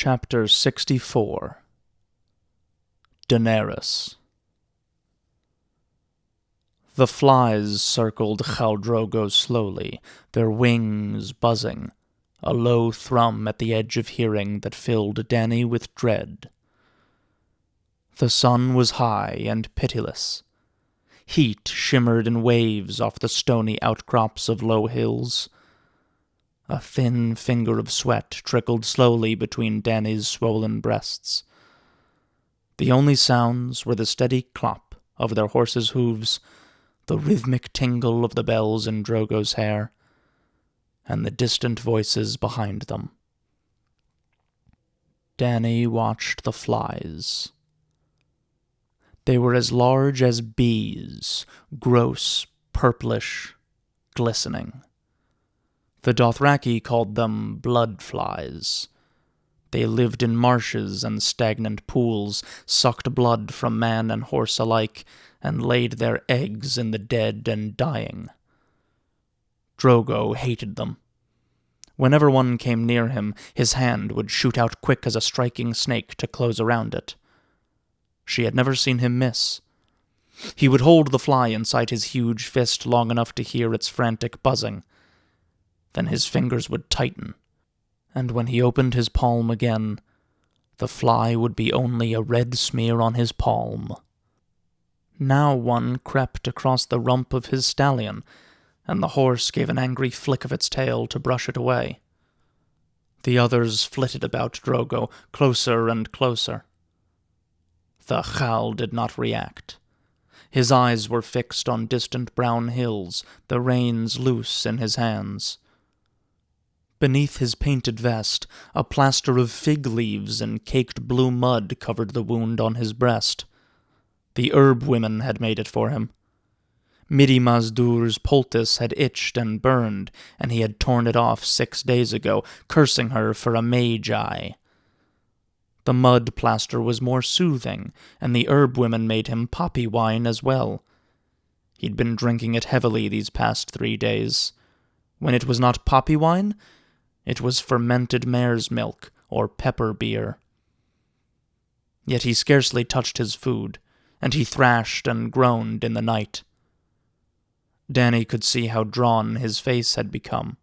Chapter 64 Daenerys. The flies circled Khal Drogo slowly, their wings buzzing, a low thrum at the edge of hearing that filled Dany with dread. The sun was high and pitiless. Heat shimmered in waves off the stony outcrops of low hills. A thin finger of sweat trickled slowly between Dany's swollen breasts. The only sounds were the steady clop of their horses' hooves, the rhythmic tingle of the bells in Drogo's hair, and the distant voices behind them. Dany watched the flies. They were as large as bees, gross, purplish, glistening. The Dothraki called them blood flies. They lived in marshes and stagnant pools, sucked blood from man and horse alike, and laid their eggs in the dead and dying. Drogo hated them. Whenever one came near him, his hand would shoot out quick as a striking snake to close around it. She had never seen him miss. He would hold the fly inside his huge fist long enough to hear its frantic buzzing. Then his fingers would tighten, and when he opened his palm again, the fly would be only a red smear on his palm. Now one crept across the rump of his stallion, and the horse gave an angry flick of its tail to brush it away. The others flitted about Drogo, closer and closer. The Khal did not react. His eyes were fixed on distant brown hills, the reins loose in his hands. Beneath his painted vest, a plaster of fig leaves and caked blue mud covered the wound on his breast. The herb women had made it for him. Midi Mazdur's poultice had itched and burned, and he had torn it off 6 days ago, cursing her for a magi. The mud plaster was more soothing, and the herb women made him poppy wine as well. He'd been drinking it heavily these past 3 days. When it was not poppy wine, it was fermented mare's milk or pepper beer. Yet he scarcely touched his food, and he thrashed and groaned in the night. Dany could see how drawn his face had become.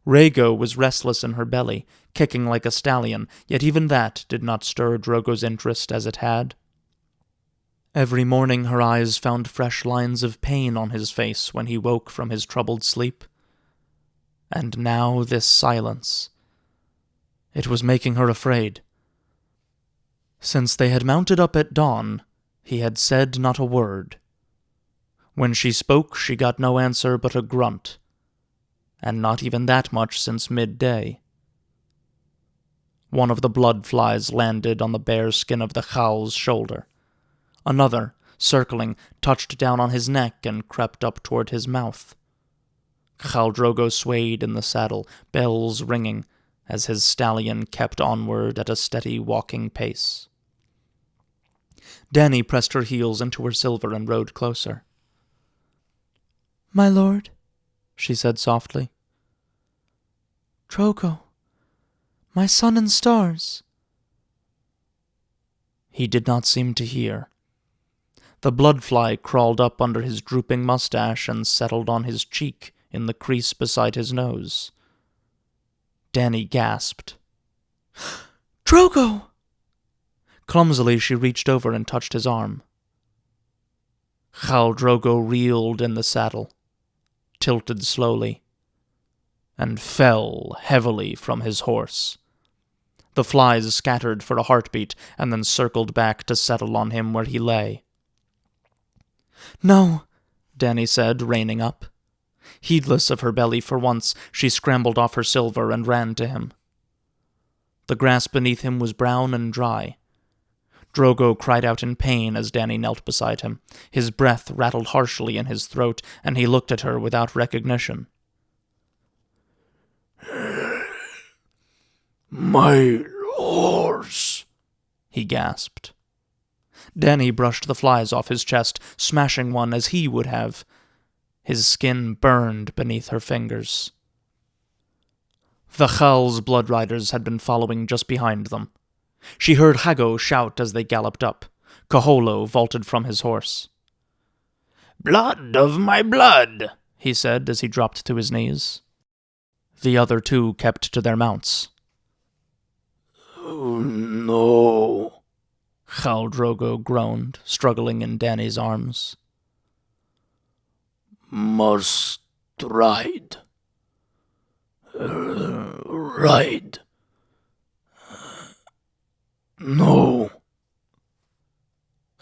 Rhaego was restless in her belly, kicking like a stallion, yet even that did not stir Drogo's interest as it had. Every morning her eyes found fresh lines of pain on his face when he woke from his troubled sleep. And now this silence. It was making her afraid. Since they had mounted up at dawn, he had said not a word. When she spoke, she got no answer but a grunt, and not even that much since midday. One of the blood flies landed on the bare skin of the Khal's shoulder. Another, circling, touched down on his neck and crept up toward his mouth. Khal Drogo swayed in the saddle, bells ringing, as his stallion kept onward at a steady walking pace. Dany pressed her heels into her silver and rode closer. "My lord," she said softly. "Drogo, my sun and stars." He did not seem to hear. The bloodfly crawled up under his drooping mustache and settled on his cheek in the crease beside his nose. Dany gasped. "Drogo!" Clumsily she reached over and touched his arm. Khal Drogo reeled in the saddle, tilted slowly, and fell heavily from his horse. The flies scattered for a heartbeat and then circled back to settle on him where he lay. "No," Dany said, reining up. Heedless of her belly for once, she scrambled off her silver and ran to him. The grass beneath him was brown and dry. Drogo cried out in pain as Dany knelt beside him. His breath rattled harshly in his throat, and he looked at her without recognition. "My horse," he gasped. Dany brushed the flies off his chest, smashing one as he would have. His skin burned beneath her fingers. The Chal's blood riders had been following just behind them. She heard Hago shout as they galloped up. Kaholo vaulted from his horse. "Blood of my blood," he said as he dropped to his knees. The other two kept to their mounts. "Oh, no," Khal Drogo groaned, struggling in Dany's arms. "Must ride. Ride. No."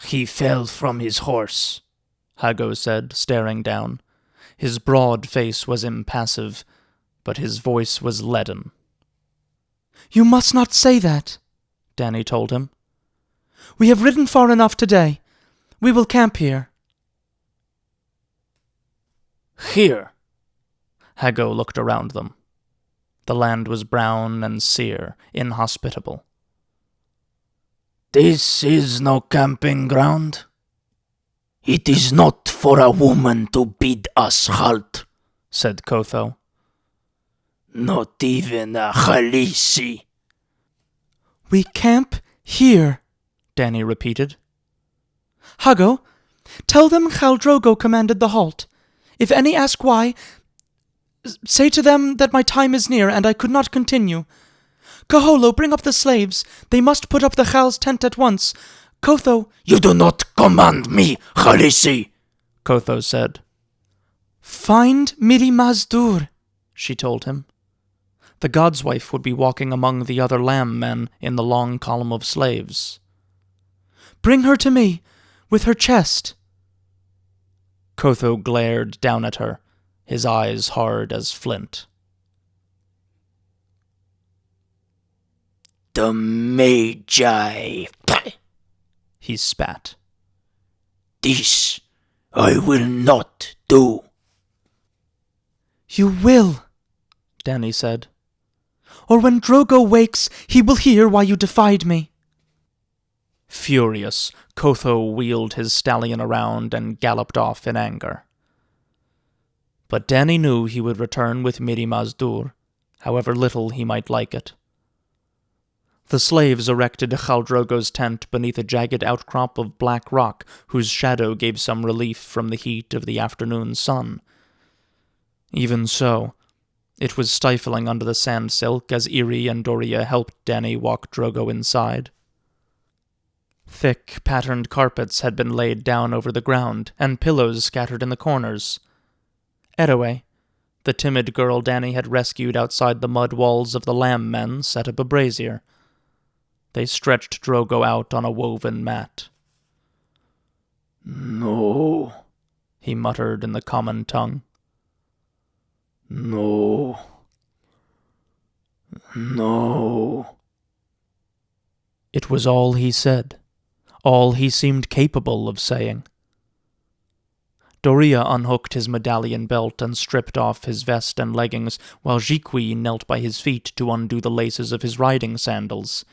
He fell from his horse, Hago said, staring down. His broad face was impassive, but his voice was leaden. "You must not say that," Dany told him. "We have ridden far enough today. We will camp here." "Here." Hago looked around them. The land was brown and sere, inhospitable. "This is no camping ground. It is not for a woman to bid us halt," said Kotho. "Not even a Khaleesi." "We camp here," Dany repeated. "Hago, tell them Khal Drogo commanded the halt. If any ask why, say to them that my time is near and I could not continue. Kaholo, bring up the slaves. They must put up the Khal's tent at once. Kotho—" "You do not command me, Khaleesi," Kotho said. "Find Miri Mazdur," she told him. The god's wife would be walking among the other lamb men in the long column of slaves. "Bring her to me, with her chest." Kotho glared down at her, his eyes hard as flint. "The Magi," he spat. "This I will not do." "You will," Dany said. "Or when Drogo wakes, he will hear why you defied me." Furious, Kotho wheeled his stallion around and galloped off in anger. But Dany knew he would return with Miri Mazdur, however little he might like it. The slaves erected Khal Drogo's tent beneath a jagged outcrop of black rock whose shadow gave some relief from the heat of the afternoon sun. Even so, it was stifling under the sand silk as Irri and Doria helped Dany walk Drogo inside. Thick, patterned carpets had been laid down over the ground, and pillows scattered in the corners. Eroe, the timid girl Dany had rescued outside the mud walls of the lamb men, set up a brazier. They stretched Drogo out on a woven mat. "No," he muttered in the common tongue. "No. No." It was all he said, all he seemed capable of saying. Doria unhooked his medallion belt and stripped off his vest and leggings, while Jiqui knelt by his feet to undo the laces of his riding sandals.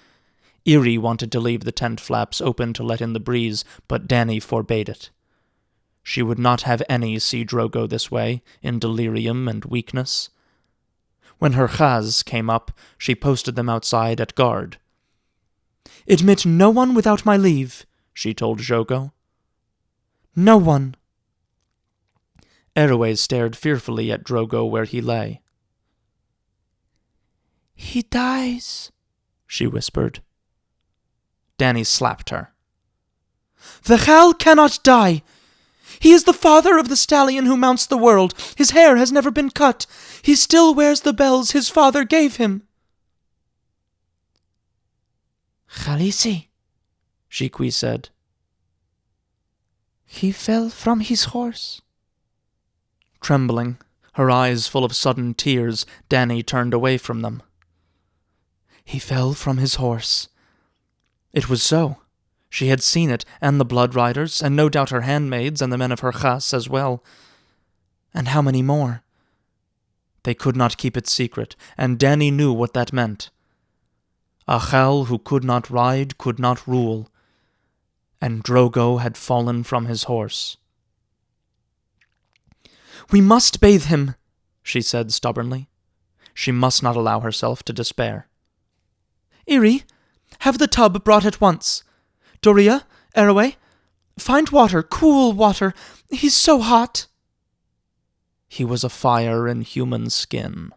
Irri wanted to leave the tent flaps open to let in the breeze, but Dany forbade it. She would not have any see Drogo this way, in delirium and weakness. When her Khaz came up, she posted them outside at guard. "Admit no one without my leave," she told Drogo. "No one." Eroe stared fearfully at Drogo where he lay. "He dies," she whispered. Dany slapped her. "The Khal cannot die. He is the father of the stallion who mounts the world. His hair has never been cut. He still wears the bells his father gave him." "Khaleesi," Jiqui said. "He fell from his horse." Trembling, her eyes full of sudden tears, Dany turned away from them. He fell from his horse. It was so. She had seen it, and the blood riders, and no doubt her handmaids and the men of her chas as well. And how many more? They could not keep it secret, and Dany knew what that meant. A Khal who could not ride could not rule, and Drogo had fallen from his horse. "We must bathe him," she said stubbornly. She must not allow herself to despair. "Iri, have the tub brought at once. Doria, Arroway, find water, cool water. He's so hot." He was afire in human skin.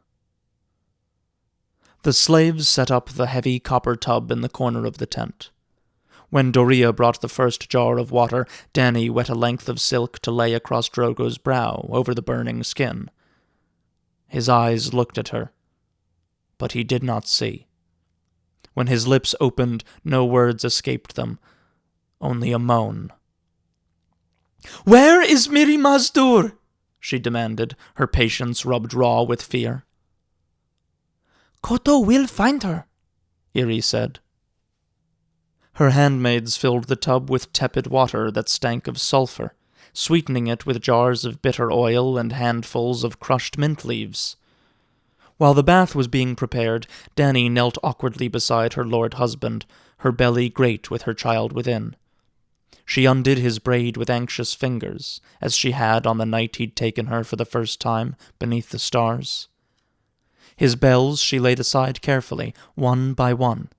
The slaves set up the heavy copper tub in the corner of the tent. When Doria brought the first jar of water, Dany wet a length of silk to lay across Drogo's brow over the burning skin. His eyes looked at her, but he did not see. When his lips opened, no words escaped them, only a moan. "Where is Miri Mazdur?" she demanded, her patience rubbed raw with fear. "Koto will find her," Iri said. Her handmaids filled the tub with tepid water that stank of sulphur, sweetening it with jars of bitter oil and handfuls of crushed mint leaves. While the bath was being prepared, Dany knelt awkwardly beside her lord husband, her belly grate with her child within. She undid his braid with anxious fingers, as she had on the night he'd taken her for the first time beneath the stars. His bells she laid aside carefully, one by one.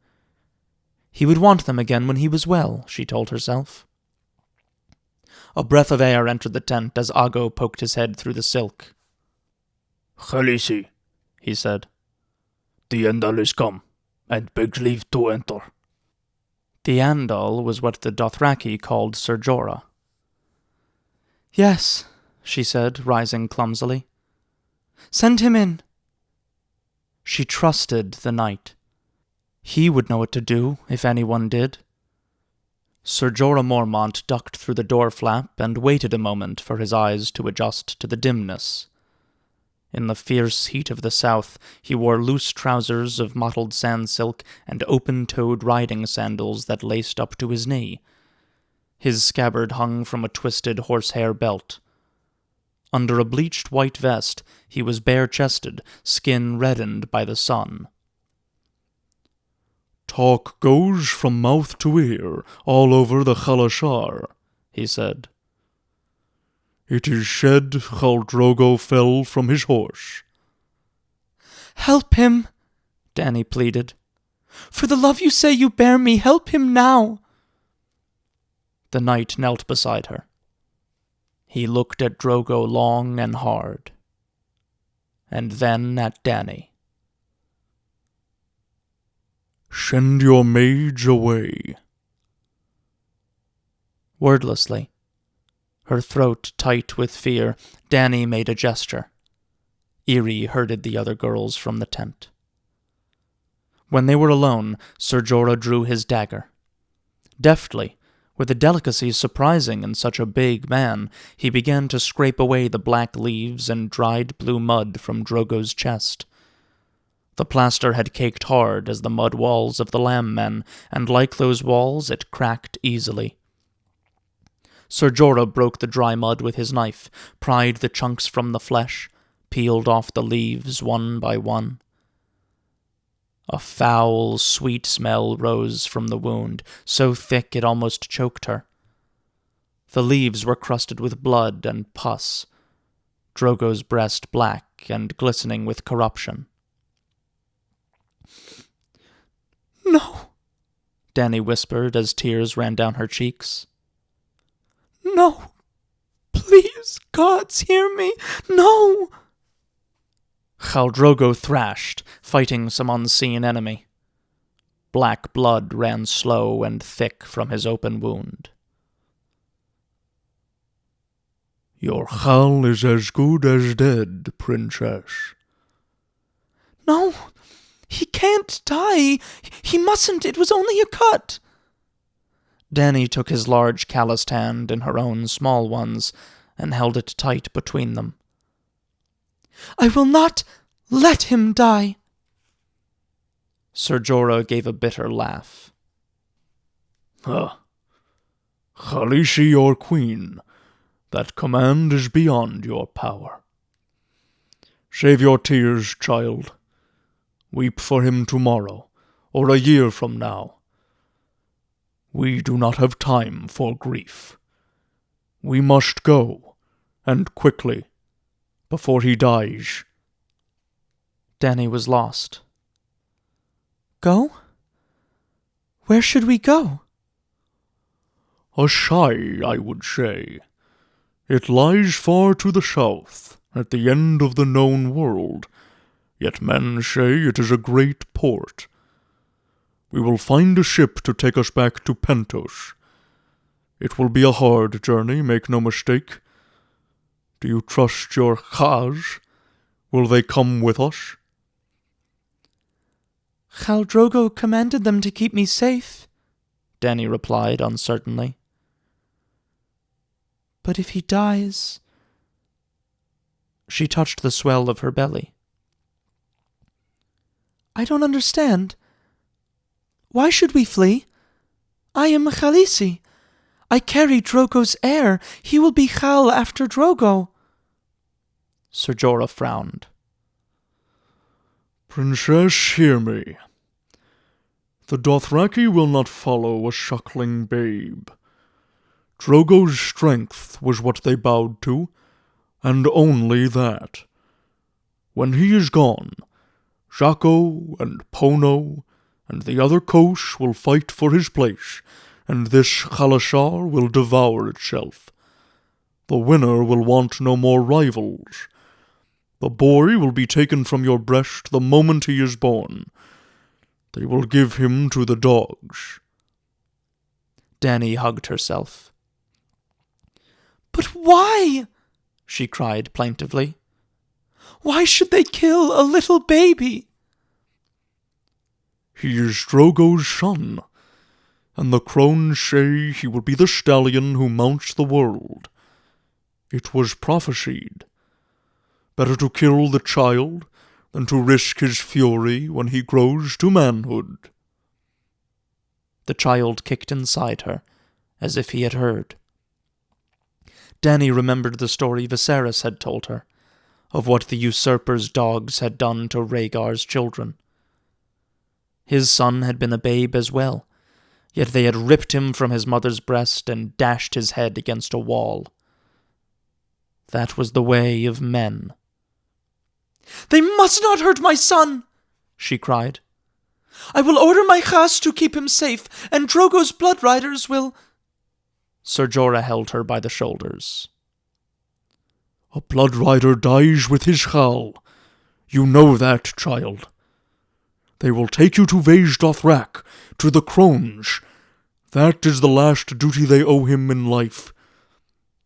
He would want them again when he was well, she told herself. A breath of air entered the tent as Aggo poked his head through the silk. "Khaleesi," he said. "The Andal is come, and begs leave to enter." The Andal was what the Dothraki called Ser Jorah. "Yes," she said, rising clumsily. "Send him in." She trusted the knight. He would know what to do, if anyone did. Ser Jorah Mormont ducked through the door flap and waited a moment for his eyes to adjust to the dimness. In the fierce heat of the south, he wore loose trousers of mottled sand silk and open-toed riding sandals that laced up to his knee. His scabbard hung from a twisted horsehair belt. Under a bleached white vest, he was bare-chested, skin reddened by the sun. "Talk goes from mouth to ear all over the Khalashar," he said. "It is said Khal Drogo fell from his horse." "Help him," Dany pleaded. "For the love you say you bear me, help him now." The knight knelt beside her. He looked at Drogo long and hard, and then at Dany. "Send your mage away." Wordlessly, her throat tight with fear, Dany made a gesture. Iri herded the other girls from the tent. When they were alone, Ser Jorah drew his dagger. Deftly, with a delicacy surprising in such a big man, he began to scrape away the black leaves and dried blue mud from Drogo's chest. The plaster had caked hard as the mud walls of the Lamb Men, and like those walls it cracked easily. Ser Jorah broke the dry mud with his knife, pried the chunks from the flesh, peeled off the leaves one by one. A foul, sweet smell rose from the wound, so thick it almost choked her. The leaves were crusted with blood and pus, Drogo's breast black and glistening with corruption. "No," Dany whispered as tears ran down her cheeks. "No! Please, gods, hear me! No!" Khal Drogo thrashed, fighting some unseen enemy. Black blood ran slow and thick from his open wound. "Your Khal is as good as dead, princess." "No! He can't die! He mustn't! It was only a cut!" Dany took his large calloused hand in her own small ones and held it tight between them. "I will not let him die!" Ser Jorah gave a bitter laugh. "Khaleesi, your queen, that command is beyond your power. Save your tears, child. Weep for him tomorrow, or a year from now. We do not have time for grief. We must go, and quickly, before he dies. Dany was lost. Go? Where should we go? Ashai, I would say. It lies far to the south, at the end of the known world, yet men say it is a great port. We will find a ship to take us back to Pentos. It will be a hard journey, make no mistake. Do you trust your Khaz? Will they come with us? Khal Drogo commanded them to keep me safe, Dany replied uncertainly. But if he dies... She touched the swell of her belly. I don't understand. Why should we flee? I am Khaleesi. I carry Drogo's heir. He will be Khal after Drogo. Ser Jorah frowned. Princess, hear me. The Dothraki will not follow a suckling babe. Drogo's strength was what they bowed to, and only that. When he is gone, Xhako and Pono and the other Kosh will fight for his place, and this Khalasar will devour itself. The winner will want no more rivals. The boy will be taken from your breast the moment he is born. They will give him to the dogs. Dany hugged herself. But why? She cried plaintively. Why should they kill a little baby? He is Drogo's son, and the crones say he will be the stallion who mounts the world. It was prophesied. Better to kill the child than to risk his fury when he grows to manhood. The child kicked inside her, as if he had heard. Dany remembered the story Viserys had told her, of what the usurper's dogs had done to Rhaegar's children. His son had been a babe as well, yet they had ripped him from his mother's breast and dashed his head against a wall. That was the way of men. "They must not hurt my son!" she cried. "I will order my Khas to keep him safe, and Drogo's blood riders will—" Ser Jorah held her by the shoulders. A blood rider dies with his Khal. You know that, child. They will take you to Vaes Dothrak, to the crones. That is the last duty they owe him in life.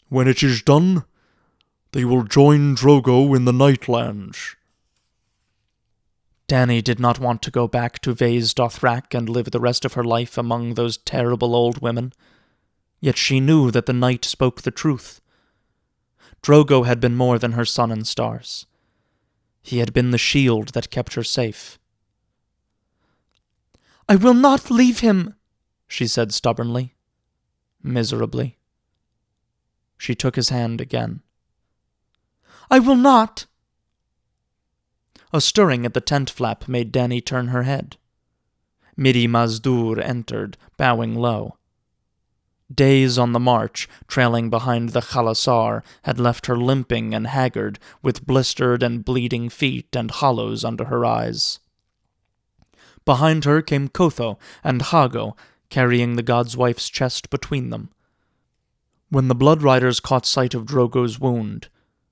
When it is done, they will join Drogo in the Nightlands. Dany did not want to go back to Vaes Dothrak and live the rest of her life among those terrible old women, yet she knew that the night spoke the truth. Drogo had been more than her sun and stars. He had been the shield that kept her safe. "I will not leave him," she said stubbornly, miserably. She took his hand again. "I will not." A stirring at the tent flap made Dany turn her head. Miri Mazdur entered, bowing low. Days on the march, trailing behind the Khalasar, had left her limping and haggard, with blistered and bleeding feet and hollows under her eyes. Behind her came Kotho and Hago, carrying the god's wife's chest between them. When the blood riders caught sight of Drogo's wound,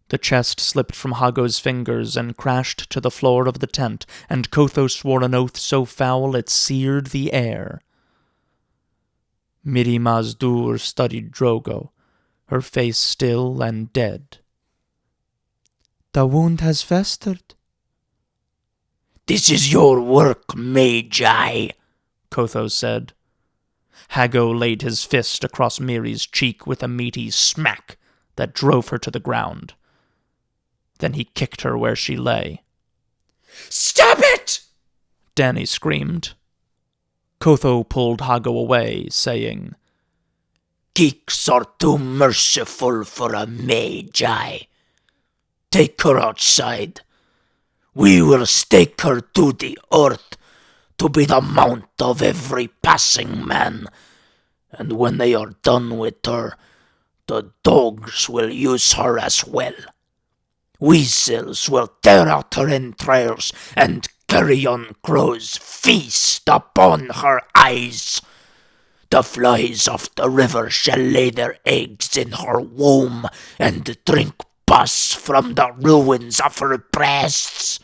the chest slipped from Hago's fingers and crashed to the floor of the tent, and Kotho swore an oath so foul it seared the air. Miri Mazdur studied Drogo, her face still and dead. "The wound has festered." "This is your work, Magi," Kotho said. Hago laid his fist across Miri's cheek with a meaty smack that drove her to the ground. Then he kicked her where she lay. "Stop it!" Dany screamed. Kotho pulled Hago away, saying, "Geeks are too merciful for a Magi. Take her outside. We will stake her to the earth, to be the mount of every passing man, and when they are done with her, the dogs will use her as well. Weasels will tear out her entrails, and carrion crows feast upon her eyes. The flies of the river shall lay their eggs in her womb, and drink pus from the ruins of her breasts.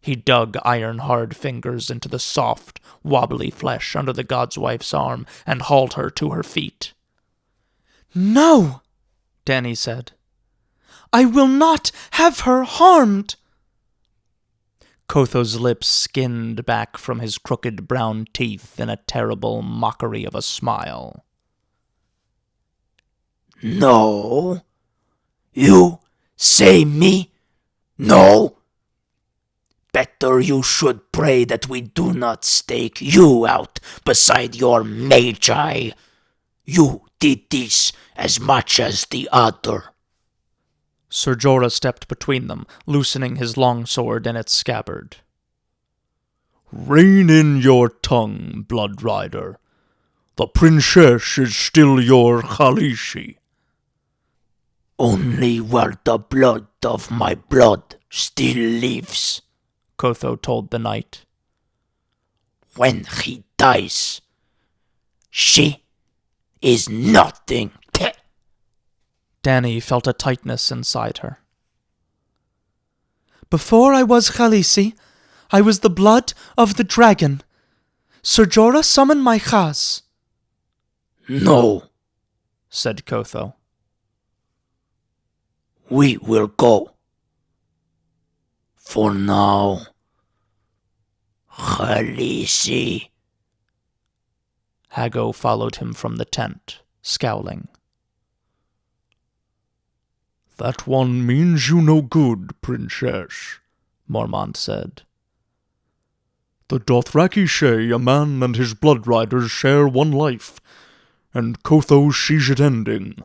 He dug iron-hard fingers into the soft, wobbly flesh under the god's wife's arm and hauled her to her feet. "No," Dany said. "I will not have her harmed." Kotho's lips skinned back from his crooked brown teeth in a terrible mockery of a smile. No? You say me? No? Better you should pray that we do not stake you out beside your magi. You did this as much as the other. Ser Jorah stepped between them, loosening his long sword in its scabbard. Rein in your tongue, Blood Rider. The princess is still your Khaleesi. Only where the blood of my blood still lives, Kotho told the knight. When he dies, she is nothing. Dany felt a tightness inside her. Before I was Khaleesi, I was the blood of the dragon. Ser Jorah summoned my Khaz. No, said Kotho. We will go. For now, Khaleesi. Hago followed him from the tent, scowling. That one means you no good, princess, Mormont said. The Dothraki say a man and his blood riders share one life, and Kotho sees it ending.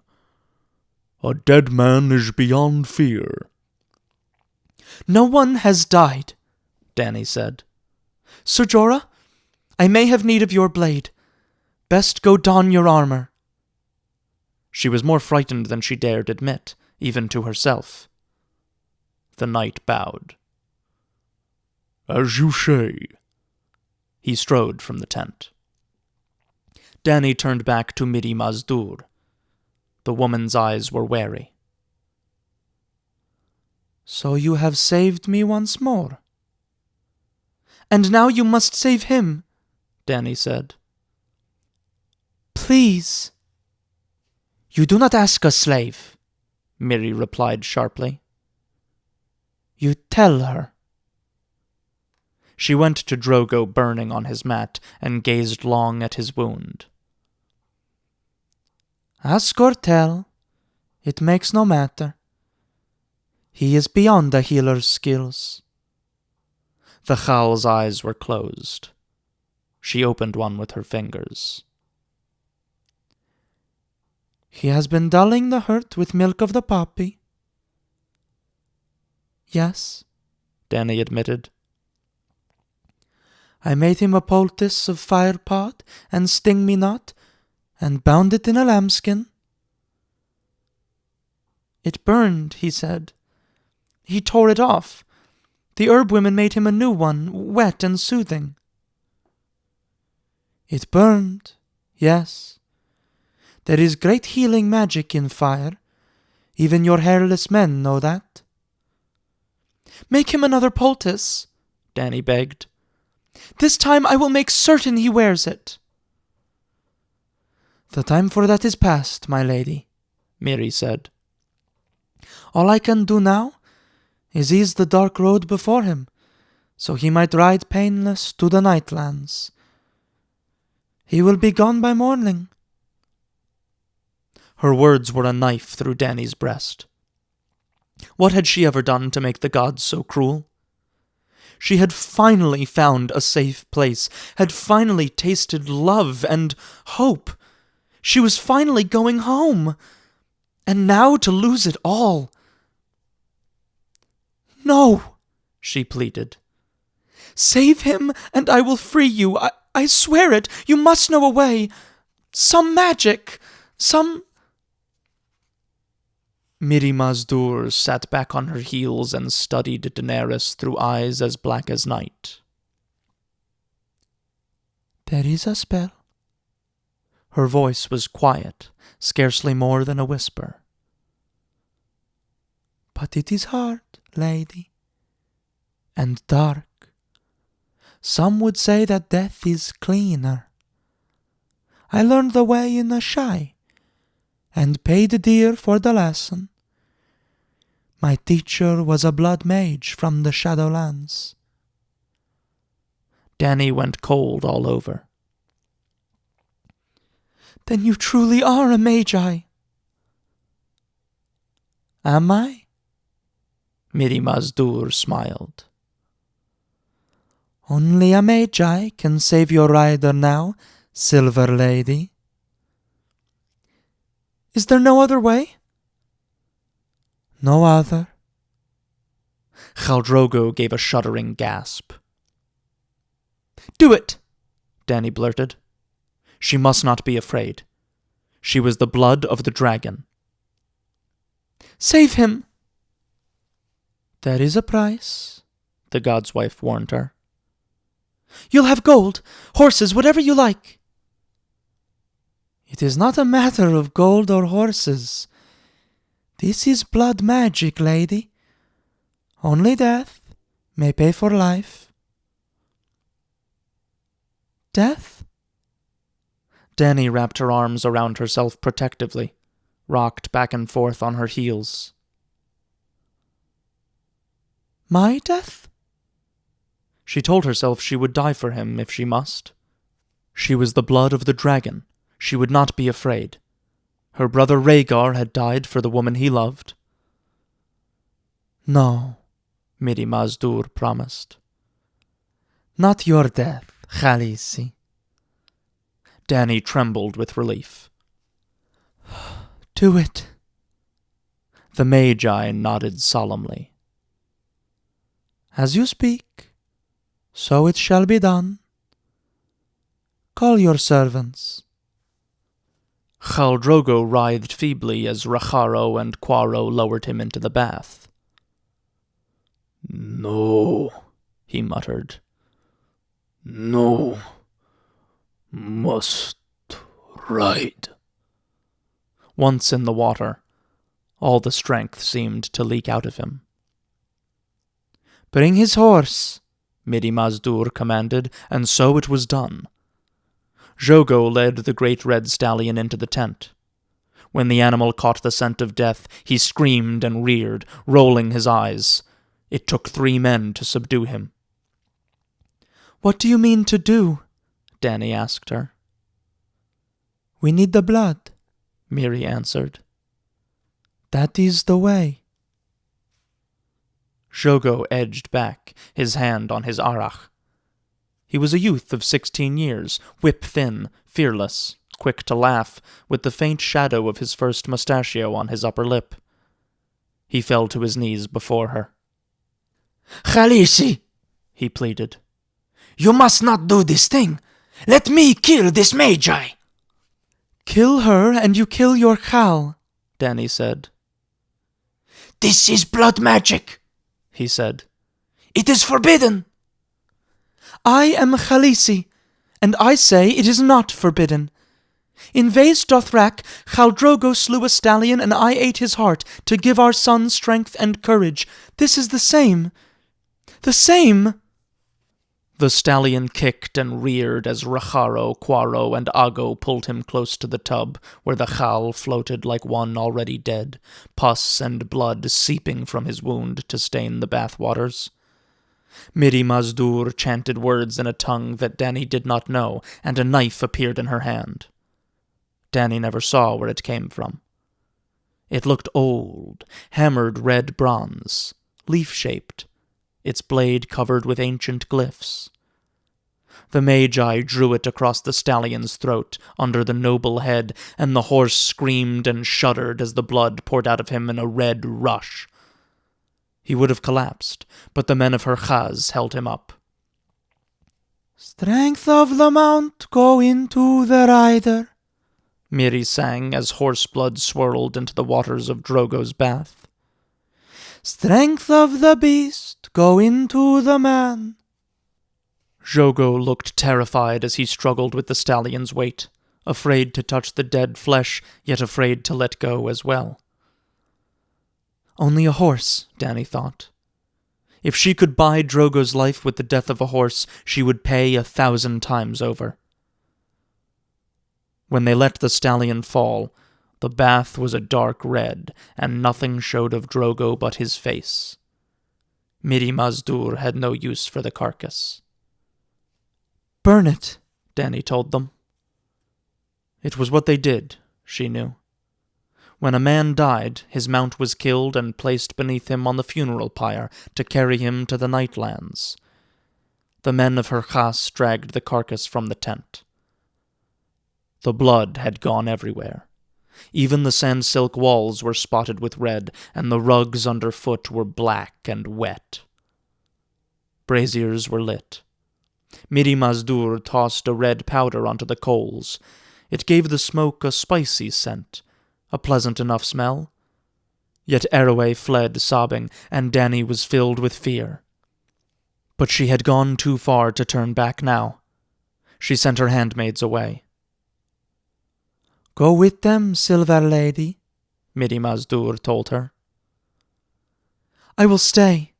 A dead man is beyond fear. No one has died, Dany said. Ser Jorah, I may have need of your blade. Best go don your armor. She was more frightened than she dared admit, even to herself. The knight bowed. As you say. He strode from the tent. Dany turned back to Miri Mazdur. The woman's eyes were wary. So you have saved me once more. And now you must save him, Dany said. Please. You do not ask a slave, Miri replied sharply. You tell her. She went to Drogo burning on his mat and gazed long at his wound. Ask or tell, it makes no matter. He is beyond a healer's skills. The Khaal's eyes were closed. She opened one with her fingers. He has been dulling the hurt with milk of the poppy. Yes, Dany admitted. I made him a poultice of firepot and sting me not, and bound it in a lambskin. It burned, he said. He tore it off. The herb women made him a new one, wet and soothing. It burned, yes. There is great healing magic in fire. Even your hairless men know that. Make him another poultice, Dany begged. This time I will make certain he wears it. The time for that is past, my lady, Miri said. All I can do now is ease the dark road before him, so he might ride painless to the Nightlands. He will be gone by morning. Her words were a knife through Dany's breast. What had she ever done to make the gods so cruel? She had finally found a safe place, had finally tasted love and hope. She was finally going home. And now to lose it all. No, she pleaded. Save him, and I will free you. I swear it. You must know a way. Some magic. Some... Miri Mazdur sat back on her heels and studied Daenerys through eyes as black as night. There is a spell. Her voice was quiet, scarcely more than a whisper. But it is hard, lady, and dark. Some would say that death is cleaner. I learned the way in a shy, and paid dear for the lesson. My teacher was a blood mage from the Shadowlands. Dany went cold all over. Then you truly are a magi. Am I? Miri Mazdur smiled. Only a magi can save your rider now, Silver Lady. Is there no other way? No other. Khal Drogo gave a shuddering gasp. Do it! Dany blurted. She must not be afraid. She was the blood of the dragon. Save him! There is a price, the god's wife warned her. You'll have gold, horses, whatever you like. It is not a matter of gold or horses. This is blood magic, lady. Only death may pay for life. Death? Dany wrapped her arms around herself protectively, rocked back and forth on her heels. My death? She told herself she would die for him if she must. She was the blood of the dragon. She would not be afraid. Her brother Rhaegar had died for the woman he loved. No, Miri Mazdur promised. Not your death, Khaleesi. Dany trembled with relief. Do it. The Magi nodded solemnly. As you speak, so it shall be done. Call your servants. Khal Drogo writhed feebly as Racharo and Quaro lowered him into the bath. No, he muttered. No. Must ride. Once in the water, all the strength seemed to leak out of him. Bring his horse, Miri Mazdur commanded, and so it was done. Drogo led the great red stallion into the tent. When the animal caught the scent of death, he screamed and reared, rolling his eyes. It took 3 men to subdue him. What do you mean to do? Dany asked her. We need the blood, Miri answered. That is the way. Drogo edged back, his hand on his arach. He was a youth of 16 years, whip-thin, fearless, quick to laugh, with the faint shadow of his first mustachio on his upper lip. He fell to his knees before her. Khaleesi, he pleaded. You must not do this thing. Let me kill this magi. Kill her and you kill your Khal, Dany said. This is blood magic, he said. It is forbidden. I am Khaleesi, and I say it is not forbidden. In Vaes Dothrak, Khal Drogo slew a stallion, and I ate his heart to give our son strength and courage. This is the same. The same! The stallion kicked and reared as Racharo, Quaro, and Aggo pulled him close to the tub, where the Khal floated like one already dead, pus and blood seeping from his wound to stain the bath waters. Miri Mazdur chanted words in a tongue that Dany did not know, and a knife appeared in her hand. Dany never saw where it came from. It looked old, hammered red bronze, leaf-shaped, its blade covered with ancient glyphs. The Magi drew it across the stallion's throat, under the noble head, and the horse screamed and shuddered as the blood poured out of him in a red rush. He would have collapsed, but the men of her Chaz held him up. Strength of the mount go into the rider, Miri sang as horse blood swirled into the waters of Drogo's bath. Strength of the beast, go into the man. Drogo looked terrified as he struggled with the stallion's weight, afraid to touch the dead flesh, yet afraid to let go as well. Only a horse, Dany thought. If she could buy Drogo's life with the death of a horse, she would pay 1,000 times over. When they let the stallion fall, the bath was a dark red, and nothing showed of Drogo but his face. Miri Mazdur had no use for the carcass. Burn it, Dany told them. It was what they did, she knew. When a man died, his mount was killed and placed beneath him on the funeral pyre to carry him to the Nightlands. The men of her khas dragged the carcass from the tent. The blood had gone everywhere. Even the sand-silk walls were spotted with red, and the rugs underfoot were black and wet. Braziers were lit. Miri Mazdur tossed a red powder onto the coals. It gave the smoke a spicy scent, a pleasant enough smell. Yet Arroway fled sobbing, and Dany was filled with fear. But she had gone too far to turn back now. She sent her handmaids away. Go with them, Silver Lady, Miri Mazdur told her. I will stay,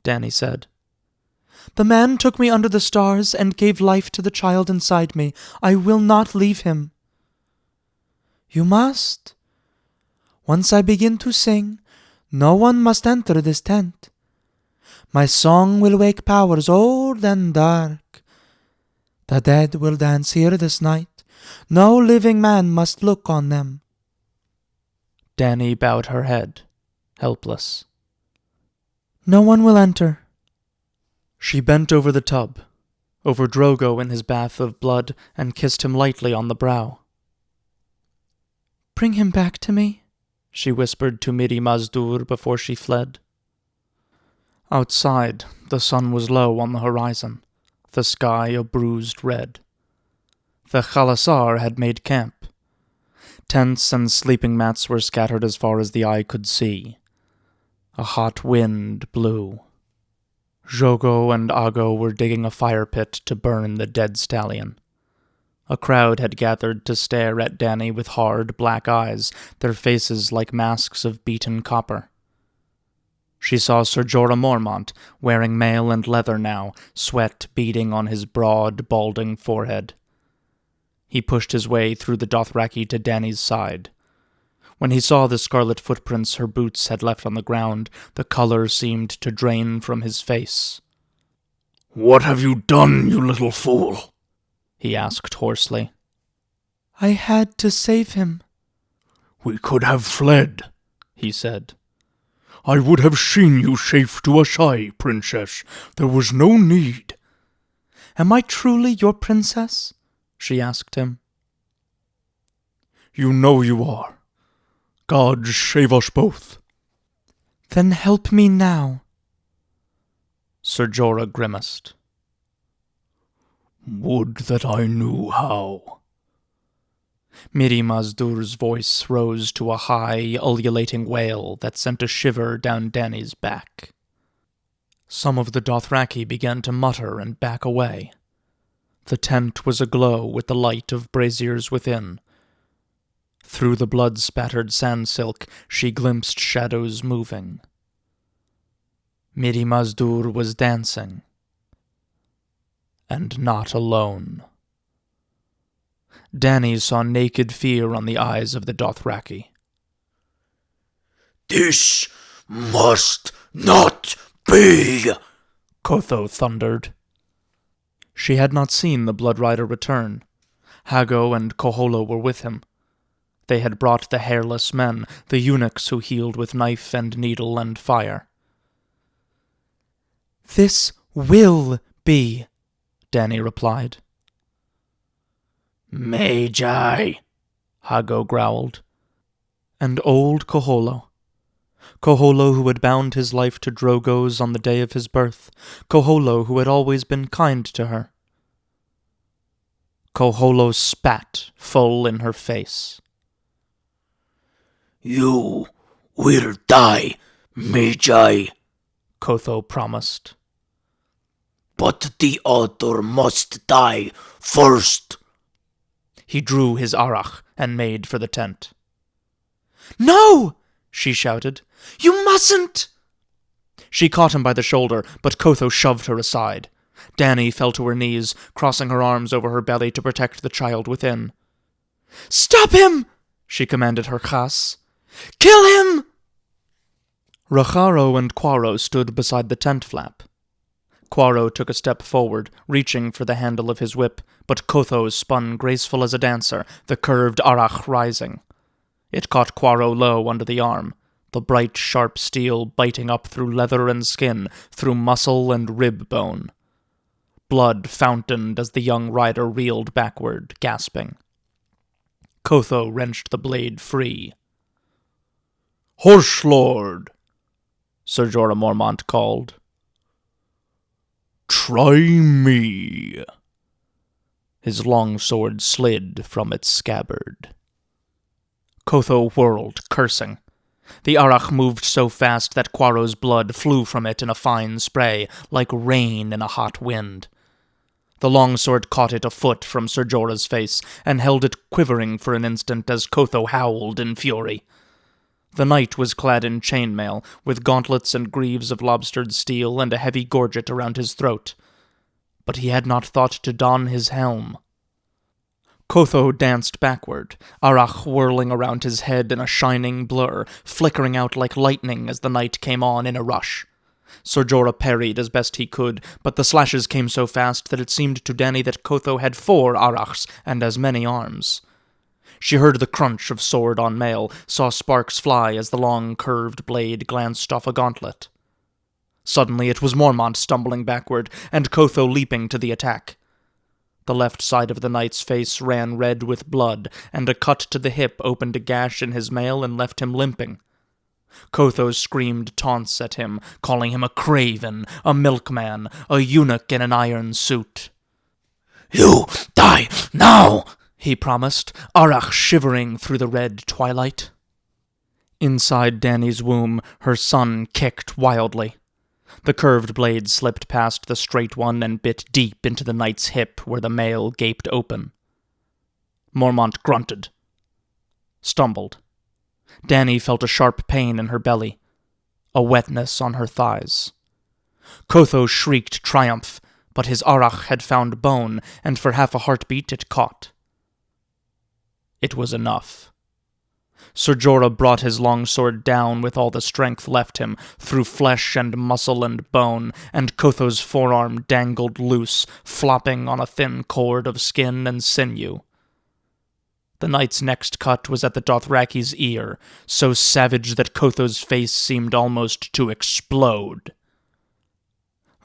Dany said. The man took me under the stars and gave life to the child inside me. I will not leave him. You must. Once I begin to sing, no one must enter this tent. My song will wake powers old and dark. The dead will dance here this night. No living man must look on them. Dany bowed her head, helpless. No one will enter. She bent over the tub, over Drogo in his bath of blood, and kissed him lightly on the brow. Bring him back to me, she whispered to Miri Mazdur before she fled. Outside, the sun was low on the horizon, the sky a bruised red. The Khalasar had made camp. Tents and sleeping mats were scattered as far as the eye could see. A hot wind blew. Drogo and Aggo were digging a fire pit to burn the dead stallion. A crowd had gathered to stare at Dany with hard, black eyes, their faces like masks of beaten copper. She saw Ser Jorah Mormont, wearing mail and leather now, sweat beading on his broad, balding forehead. He pushed his way through the Dothraki to Dany's side. When he saw the scarlet footprints her boots had left on the ground, the color seemed to drain from his face. "What have you done, you little fool?" he asked hoarsely. I had to save him. "We could have fled," he said. "I would have seen you safe to Asshai, princess. There was no need." Am I truly your princess? She asked him. You know you are. God save us both. Then help me now. Ser Jorah grimaced. Would that I knew how. Miri Mazdur's voice rose to a high, ululating wail that sent a shiver down Dany's back. Some of the Dothraki began to mutter and back away. The tent was aglow with the light of braziers within. Through the blood-spattered sand-silk, she glimpsed shadows moving. Miri Mazdur was dancing. And not alone. Dany saw naked fear on the eyes of the Dothraki. This must not be, Kotho thundered. She had not seen the Blood Rider return. Hago and Koholo were with him. They had brought the hairless men, the eunuchs who healed with knife and needle and fire. This will be, Dany replied. Magi, Hago growled. And old Koholo. Koholo who had bound his life to Drogo's on the day of his birth. Koholo who had always been kind to her. Koholo spat full in her face. You will die, Magi, Kotho promised. but the other must die first. He drew his arach and made for the tent. No! She shouted. You mustn't! She caught him by the shoulder, but Kotho shoved her aside. Dany fell to her knees, crossing her arms over her belly to protect the child within. Stop him! She commanded her khas. Kill him! Racharo and Quaro stood beside the tent flap. Quaro took a step forward, reaching for the handle of his whip, but Kotho spun graceful as a dancer, the curved arach rising. It caught Quaro low under the arm, the bright, sharp steel biting up through leather and skin, through muscle and rib bone. Blood fountained as the young rider reeled backward, gasping. Kotho wrenched the blade free. "Horse Lord!" Ser Jorah Mormont called. "Try me." His long sword slid from its scabbard. Kotho whirled, cursing. The arach moved so fast that Quaro's blood flew from it in a fine spray, like rain in a hot wind. The longsword caught it a foot from Ser Jorah's face, and held it quivering for an instant as Kotho howled in fury. The knight was clad in chainmail, with gauntlets and greaves of lobstered steel and a heavy gorget around his throat. But he had not thought to don his helm. Kotho danced backward, arach whirling around his head in a shining blur, flickering out like lightning as the knight came on in a rush. Ser Jorah parried as best he could, but the slashes came so fast that it seemed to Dany that Kotho had 4 arachs and as many arms. She heard the crunch of sword on mail, saw sparks fly as the long, curved blade glanced off a gauntlet. Suddenly it was Mormont stumbling backward, and Kotho leaping to the attack. The left side of the knight's face ran red with blood, and a cut to the hip opened a gash in his mail and left him limping. Kotho screamed taunts at him, calling him a craven, a milkman, a eunuch in an iron suit. You die now, he promised, arach shivering through the red twilight. Inside Dany's womb, her son kicked wildly. The curved blade slipped past the straight one and bit deep into the knight's hip where the mail gaped open. Mormont grunted. Stumbled. Dany felt a sharp pain in her belly, a wetness on her thighs. Kotho shrieked triumph, but his arach had found bone, and for half a heartbeat it caught. It was enough. Ser Jorah brought his longsword down with all the strength left him, through flesh and muscle and bone, and Kotho's forearm dangled loose, flopping on a thin cord of skin and sinew. The knight's next cut was at the Dothraki's ear, so savage that Kotho's face seemed almost to explode.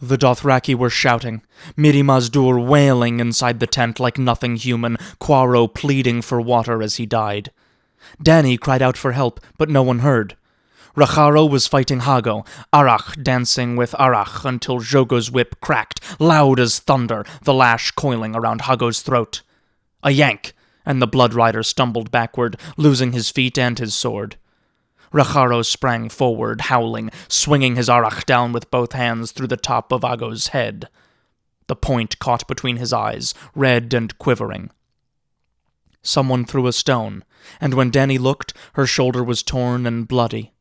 The Dothraki were shouting, Miri Mazdur wailing inside the tent like nothing human, Quaro pleading for water as he died. Dany cried out for help, but no one heard. Racharo was fighting Hago, arach dancing with arach until Jogo's whip cracked, loud as thunder, the lash coiling around Hago's throat. A yank, and the Blood Rider stumbled backward, losing his feet and his sword. Racharo sprang forward, howling, swinging his arach down with both hands through the top of Hago's head. The point caught between his eyes, red and quivering. Someone threw a stone, and when Dany looked, her shoulder was torn and bloody.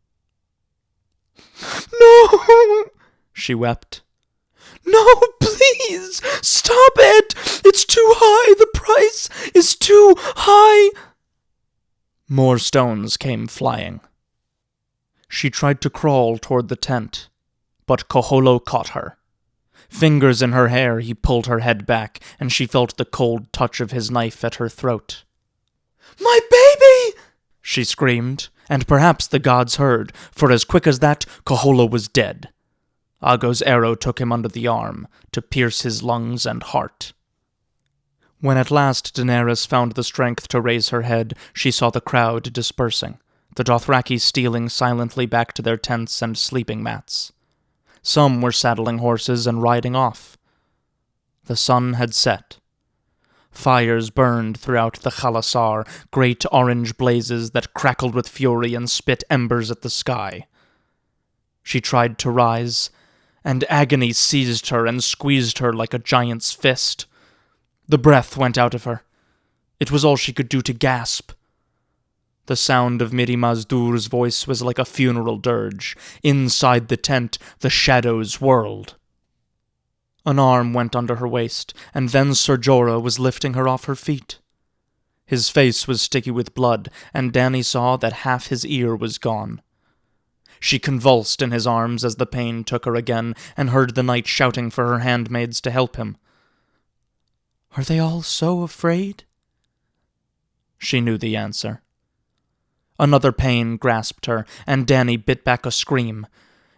No! She wept. No, please! Stop it! It's too high! The price is too high! More stones came flying. She tried to crawl toward the tent, but Koholo caught her. Fingers in her hair, he pulled her head back, and she felt the cold touch of his knife at her throat. My baby! She screamed, and perhaps the gods heard, for as quick as that, Koholo was dead. Ago's arrow took him under the arm, to pierce his lungs and heart. When at last Daenerys found the strength to raise her head, she saw the crowd dispersing, the Dothraki stealing silently back to their tents and sleeping mats. Some were saddling horses and riding off. The sun had set. Fires burned throughout the Khalasar, great orange blazes that crackled with fury and spit embers at the sky. She tried to rise, and agony seized her and squeezed her like a giant's fist. The breath went out of her. It was all she could do to gasp. The sound of Miri Mazdur's voice was like a funeral dirge. Inside the tent, the shadows whirled. An arm went under her waist, and then Ser Jorah was lifting her off her feet. His face was sticky with blood, and Dany saw that half his ear was gone. She convulsed in his arms as the pain took her again, and heard the knight shouting for her handmaids to help him. Are they all so afraid? She knew the answer. Another pain grasped her, and Dany bit back a scream.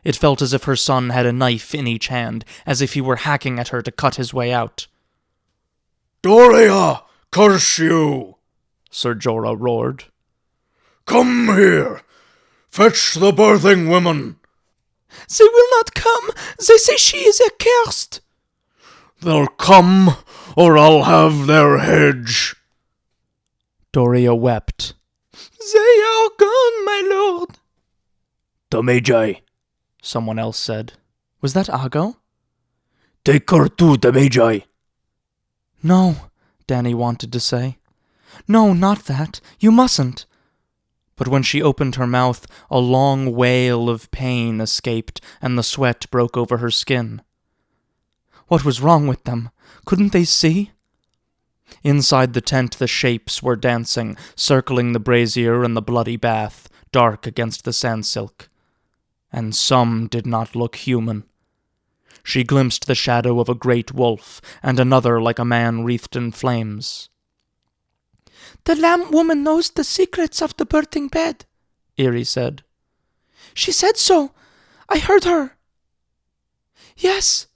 It felt as if her son had a knife in each hand, as if he were hacking at her to cut his way out. "Doria, curse you!" Ser Jorah roared. "Come here! Fetch the birthing women!" They will not come. They say she is accursed. "They'll come, or I'll have their hedge." Doria wept. They are gone, my lord. The Magi, Someone else said. Was that Aggo? take her to the Magi. No, Dany wanted to say. No, not that. You mustn't. But when she opened her mouth, a long wail of pain escaped, and the sweat broke over her skin. What was wrong with them? Couldn't they see? Inside the tent the shapes were dancing, circling the brazier and the bloody bath, dark against the sand silk. And some did not look human. She glimpsed the shadow of a great wolf, and another like a man wreathed in flames. The lamb woman knows the secrets of the birthing bed, Eerie said. She said so. I heard her. Yes,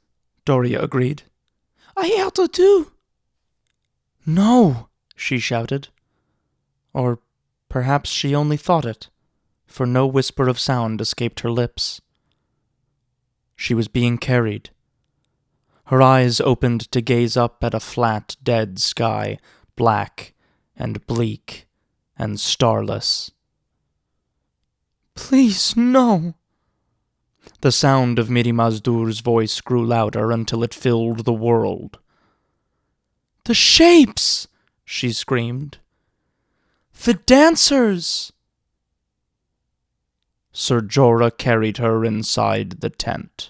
Doria agreed. I heard her too. No, she shouted. Or perhaps she only thought it, for no whisper of sound escaped her lips. She was being carried. Her eyes opened to gaze up at a flat, dead sky, black and bleak and starless. Please, no. The sound of Miri Mazdur's voice grew louder until it filled the world. The shapes, she screamed. The dancers. Ser Jorah carried her inside the tent.